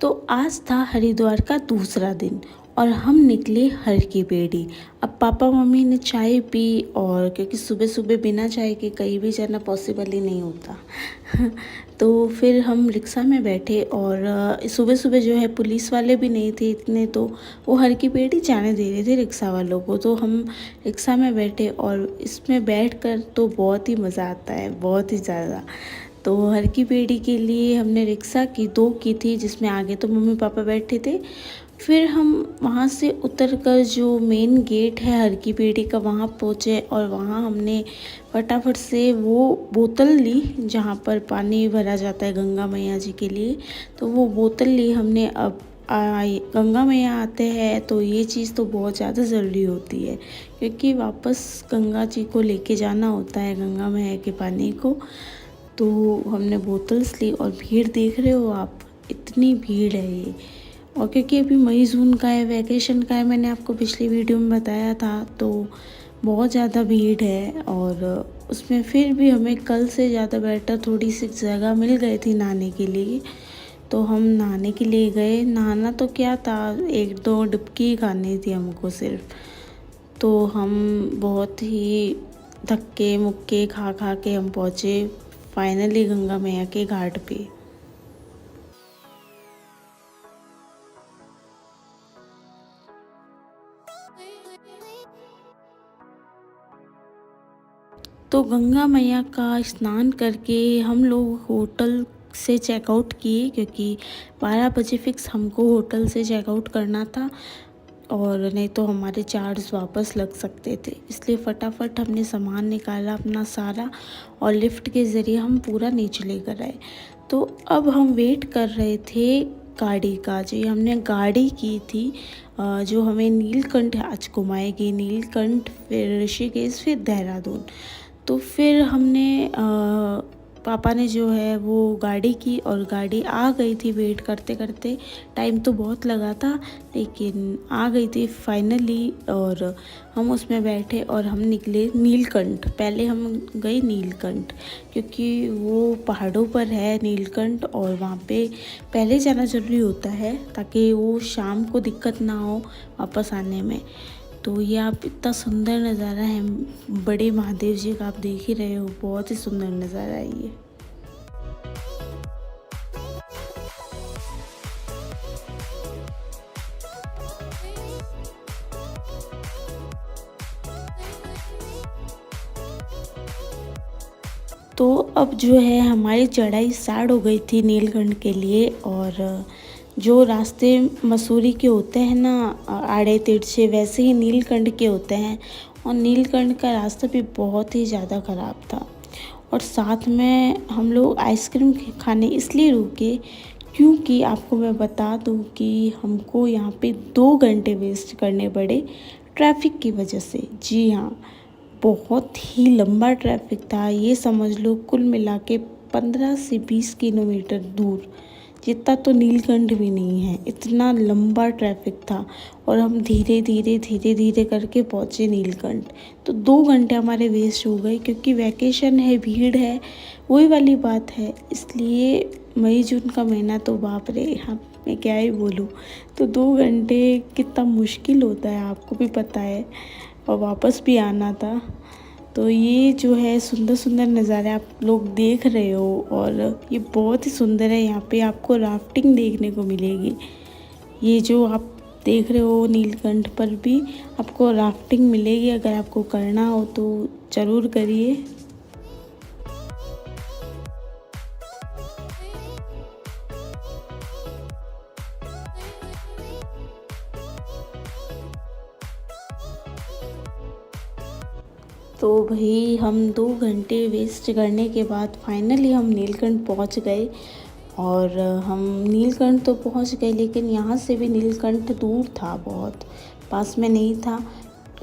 तो आज था हरिद्वार का दूसरा दिन और हम निकले हर की पेड़ी। अब पापा मम्मी ने चाय पी, और क्योंकि सुबह सुबह बिना चाय के कहीं भी जाना पॉसिबल ही नहीं होता तो फिर हम रिक्शा में बैठे, और सुबह सुबह जो है पुलिस वाले भी नहीं थे इतने, तो वो हर की पेड़ी जाने दे रहे थे रिक्शा वालों को। तो हम रिक्शा में बैठे और इसमें बैठकर तो बहुत ही मज़ा आता है, बहुत ही ज़्यादा। तो हर की पेड़ी के लिए हमने रिक्शा की दो की थी, जिसमें आगे तो मम्मी पापा बैठे थे। फिर हम वहाँ से उतर कर जो मेन गेट है हर की पेड़ी का, वहाँ पहुँचे और वहाँ हमने फटाफट से वो बोतल ली जहाँ पर पानी भरा जाता है गंगा मैया जी के लिए। तो वो बोतल ली हमने। अब गंगा मैया आते हैं तो ये चीज़ तो बहुत ज़्यादा ज़रूरी होती है, क्योंकि वापस गंगा जी को लेके जाना होता है, गंगा मैया के पानी को। तो हमने बोतल्स ली, और भीड़ देख रहे हो आप, इतनी भीड़ है ये। और क्योंकि अभी मई जून का है, वैकेशन का है, मैंने आपको पिछली वीडियो में बताया था, तो बहुत ज़्यादा भीड़ है। और उसमें फिर भी हमें कल से ज़्यादा बेटर थोड़ी सी जगह मिल गई थी नहाने के लिए, तो हम नहाने के लिए गए। नहाना तो क्या था, एक दो डुबकी खानी थी हमको सिर्फ। तो हम बहुत ही धक्के मुक्के खा खा के हम पहुँचे फाइनली गंगा मैया के घाट पे। तो गंगा मैया का स्नान करके हम लोग होटल से चेकआउट किए, क्योंकि 12 बजे फिक्स हमको होटल से चेकआउट करना था, और नहीं तो हमारे चार्ज वापस लग सकते थे। इसलिए फटाफट हमने सामान निकाला अपना सारा, और लिफ्ट के ज़रिए हम पूरा नीचे लेकर आए। तो अब हम वेट कर रहे थे गाड़ी का। जी, हमने गाड़ी की थी जो हमें नीलकंठ आज घुमाएगी, नीलकंठ फिर ऋषिकेश फिर देहरादून। तो फिर हमने पापा ने जो है वो गाड़ी की, और गाड़ी आ गई थी वेट करते करते। टाइम तो बहुत लगा था, लेकिन आ गई थी फाइनली, और हम उसमें बैठे और हम निकले नीलकंठ। पहले हम गए नीलकंठ, क्योंकि वो पहाड़ों पर है नीलकंठ, और वहाँ पे पहले जाना ज़रूरी होता है ताकि वो शाम को दिक्कत ना हो वापस आने में। तो ये आप इतना सुंदर नज़ारा है बड़े महादेव जी का, आप देख ही रहे हो, बहुत ही सुंदर नज़ारा है ये। तो अब जो है हमारी चढ़ाई स्टार्ट हो गई थी नीलकंठ के लिए। और जो रास्ते मसूरी के होते हैं ना, आड़े तिरछे, वैसे ही नीलकंठ के होते हैं। और नीलकंठ का रास्ता भी बहुत ही ज़्यादा ख़राब था। और साथ में हम लोग आइसक्रीम खाने इसलिए रुके, क्योंकि आपको मैं बता दूं कि हमको यहाँ पे 2 घंटे वेस्ट करने पड़े ट्रैफिक की वजह से। जी हाँ, बहुत ही लंबा ट्रैफिक था। ये समझ लो कुल मिला के 15 से 20 किलोमीटर दूर, जितना तो नीलकंठ भी नहीं है, इतना लंबा ट्रैफिक था। और हम धीरे धीरे धीरे धीरे करके पहुँचे नीलकंठ। तो 2 घंटे हमारे वेस्ट हो गए, क्योंकि वैकेशन है, भीड़ है, वही वाली बात है। इसलिए मई जून का महीना तो बाप रे, यहाँ मैं क्या ही बोलूँ। तो 2 घंटे कितना मुश्किल होता है, आपको भी पता है, और वापस भी आना था। तो ये जो है सुंदर सुंदर नज़ारे आप लोग देख रहे हो, और ये बहुत ही सुंदर है। यहाँ पे आपको राफ्टिंग देखने को मिलेगी। ये जो आप देख रहे हो नीलकंठ पर भी आपको राफ्टिंग मिलेगी, अगर आपको करना हो तो ज़रूर करिए। तो भाई हम 2 घंटे वेस्ट करने के बाद फाइनली हम नीलकंठ पहुंच गए। और हम नीलकंठ तो पहुंच गए, लेकिन यहाँ से भी नीलकंठ दूर था, बहुत पास में नहीं था।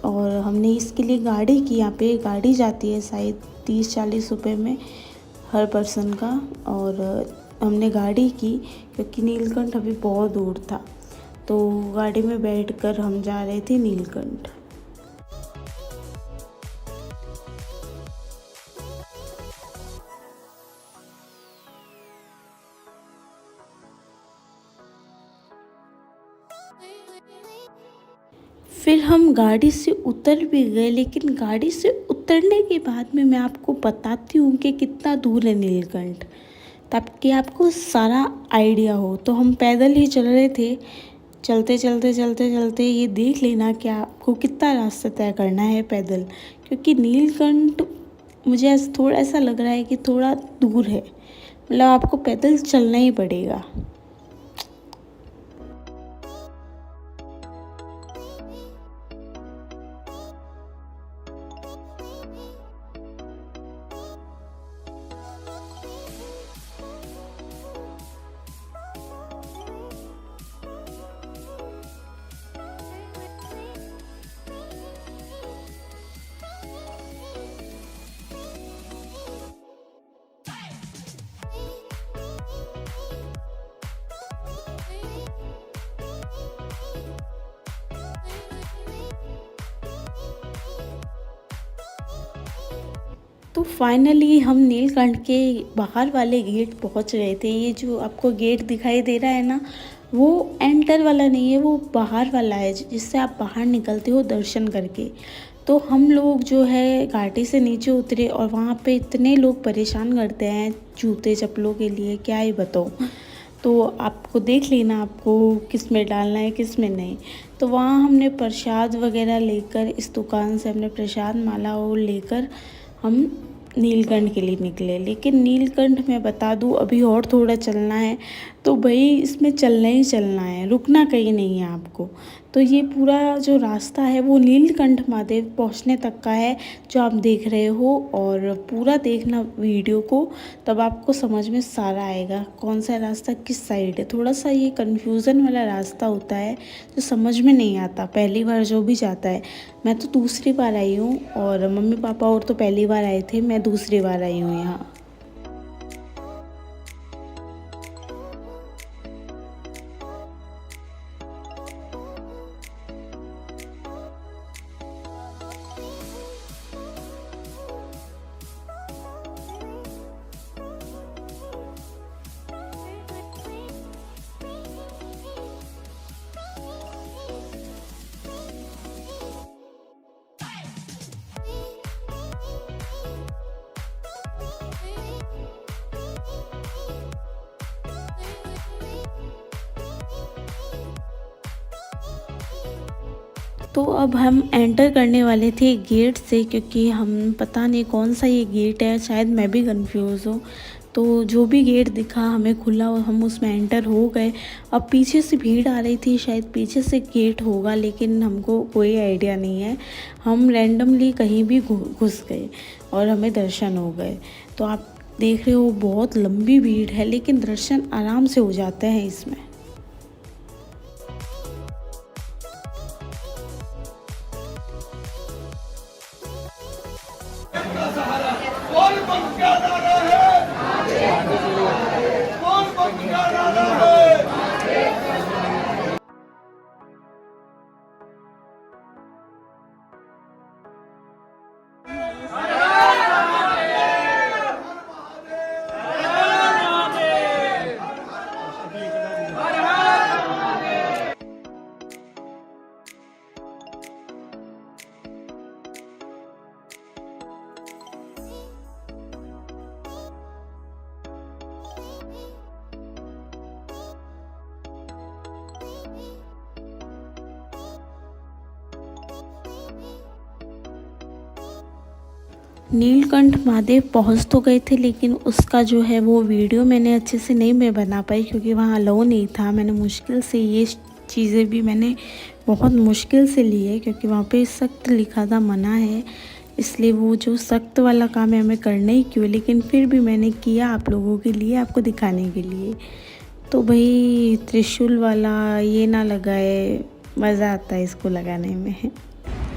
और हमने इसके लिए गाड़ी की, यहाँ पे गाड़ी जाती है शायद 30-40 रुपए में हर पर्सन का। और हमने गाड़ी की, क्योंकि नीलकंठ अभी बहुत दूर था। तो गाड़ी में बैठकर हम जा रहे थे नीलकंठ। फिर हम गाड़ी से उतर भी गए, लेकिन गाड़ी से उतरने के बाद में मैं आपको बताती हूँ कि कितना दूर है नीलकंठ, ताकि आपको सारा आइडिया हो। तो हम पैदल ही चल रहे थे, चलते चलते चलते चलते ये देख लेना कि आपको कितना रास्ता तय करना है पैदल, क्योंकि नीलकंठ मुझे थोड़ा ऐसा लग रहा है कि थोड़ा दूर है, मतलब आपको पैदल चलना ही पड़ेगा। तो फाइनली हम नीलकंठ के बाहर वाले गेट पहुंच गए थे। ये जो आपको गेट दिखाई दे रहा है ना, वो एंटर वाला नहीं है, वो बाहर वाला है, जिससे आप बाहर निकलते हो दर्शन करके। तो हम लोग जो है घाटी से नीचे उतरे और वहाँ पे इतने लोग परेशान करते हैं जूते चप्पलों के लिए, क्या ही बताऊँ। तो आपको देख लेना आपको किस में डालना है किस में नहीं। तो वहाँ हमने प्रसाद वगैरह लेकर, इस दुकान से हमने प्रसाद माला और लेकर हम नीलकंठ के लिए निकले। लेकिन नीलकंठ मैं बता दूँ अभी और थोड़ा चलना है, तो भाई इसमें चलना ही चलना है, रुकना कहीं नहीं है आपको। तो ये पूरा जो रास्ता है वो नीलकंठ महादेव पहुंचने तक का है जो आप देख रहे हो। और पूरा देखना वीडियो को, तब आपको समझ में सारा आएगा कौन सा रास्ता किस साइड है। थोड़ा सा ये कन्फ्यूज़न वाला रास्ता होता है जो समझ में नहीं आता पहली बार जो भी जाता है। मैं तो दूसरी बार आई हूँ और मम्मी पापा और तो पहली बार आए थे, मैं दूसरी बार आई हूँ यहाँ। तो अब हम एंटर करने वाले थे गेट से, क्योंकि हम पता नहीं कौन सा ये गेट है, शायद मैं भी कंफ्यूज हूँ। तो जो भी गेट दिखा हमें खुला और हम उसमें एंटर हो गए। अब पीछे से भीड़ आ रही थी, शायद पीछे से गेट होगा, लेकिन हमको कोई आइडिया नहीं है। हम रैंडमली कहीं भी घुस गए और हमें दर्शन हो गए। तो आप देख रहे हो बहुत लंबी भीड़ है, लेकिन दर्शन आराम से हो जाते हैं इसमें। कौन बख्शियादारा है? कौन बख्शियादारा है? नीलकंठ महादेव पहुंच तो गए थे, लेकिन उसका जो है वो वीडियो मैंने अच्छे से नहीं मैं बना पाई, क्योंकि वहाँ अलाउ नहीं था। मैंने मुश्किल से ये चीज़ें भी मैंने बहुत मुश्किल से ली है, क्योंकि वहाँ पे सख्त लिखा था मना है। इसलिए वो जो सख्त वाला काम है हमें करना ही क्यों, लेकिन फिर भी मैंने किया आप लोगों के लिए, आपको दिखाने के लिए। तो भाई त्रिशूल वाला ये ना लगाए, मज़ा आता है इसको लगाने में।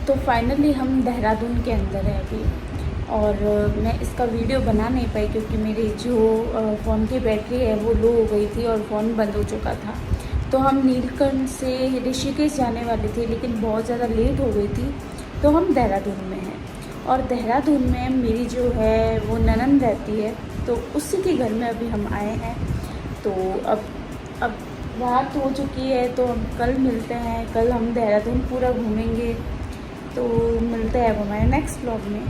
तो फाइनली हम देहरादून के अंदर है अभी, और मैं इसका वीडियो बना नहीं पाई क्योंकि मेरी जो फ़ोन की बैटरी है वो लो हो गई थी और फ़ोन बंद हो चुका था। तो हम नीलकंठ से ऋषिकेश जाने वाले थे, लेकिन बहुत ज़्यादा लेट हो गई थी, तो हम देहरादून में हैं। और देहरादून में मेरी जो है वो ननंद रहती है, तो उसी के घर में अभी हम आए हैं। तो अब रात हो चुकी है, तो हम कल मिलते हैं। कल हम देहरादून पूरा घूमेंगे, तो मिलते हैं अब हमारे नेक्स्ट ब्लॉग में।